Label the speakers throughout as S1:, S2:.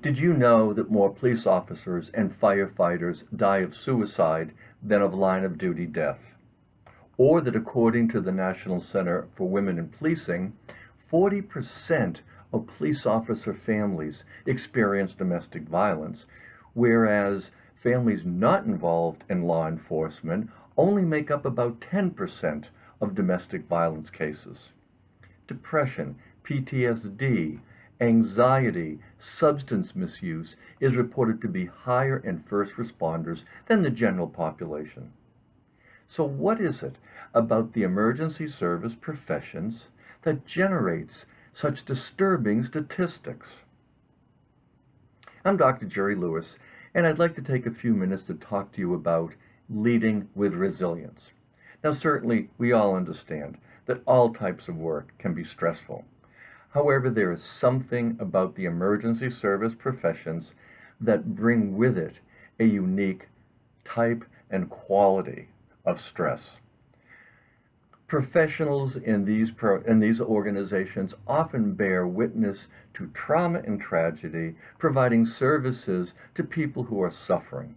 S1: Did you know that more police officers and firefighters die of suicide than of line of duty death? Or that according to the National Center for Women in Policing, 40% of police officer families experience domestic violence, whereas families not involved in law enforcement only make up about 10% of domestic violence cases. Depression, PTSD, anxiety, substance misuse is reported to be higher in first responders than the general population. So what is it about the emergency service professions that generates such disturbing statistics? I'm Dr. Jerry Lewis, and I'd like to take a few minutes to talk to you about leading with resilience. Now, certainly, we all understand that all types of work can be stressful. However, there is something about the emergency service professions that bring with it a unique type and quality of stress. Professionals in these organizations often bear witness to trauma and tragedy, providing services to people who are suffering.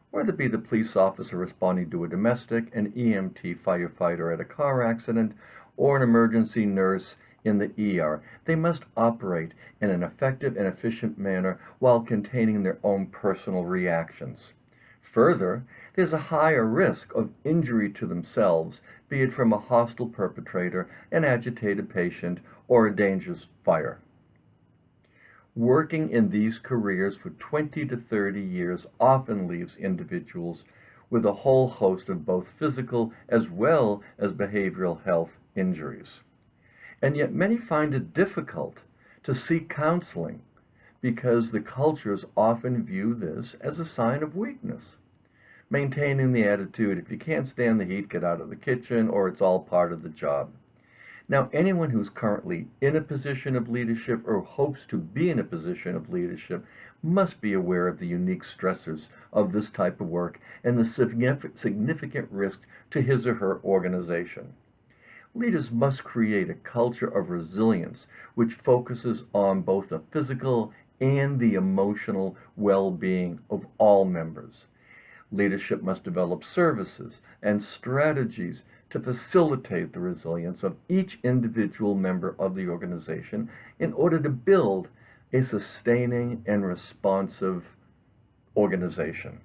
S1: Whether it be the police officer responding to a domestic, an EMT firefighter at a car accident, or an emergency nurse in the ER, they must operate in an effective and efficient manner while containing their own personal reactions. Further, there's a higher risk of injury to themselves, be it from a hostile perpetrator, an agitated patient, or a dangerous fire. Working in these careers for 20 to 30 years often leaves individuals with a whole host of both physical as well as behavioral health injuries. And yet many find it difficult to seek counseling because the cultures often view this as a sign of weakness, maintaining the attitude, if you can't stand the heat, get out of the kitchen, or it's all part of the job. Now, anyone who's currently in a position of leadership or hopes to be in a position of leadership must be aware of the unique stressors of this type of work and the significant risk to his or her organization. Leaders must create a culture of resilience which focuses on both the physical and the emotional well-being of all members. Leadership must develop services and strategies to facilitate the resilience of each individual member of the organization in order to build a sustaining and responsive organization.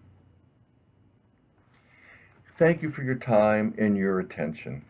S1: Thank you for your time and your attention.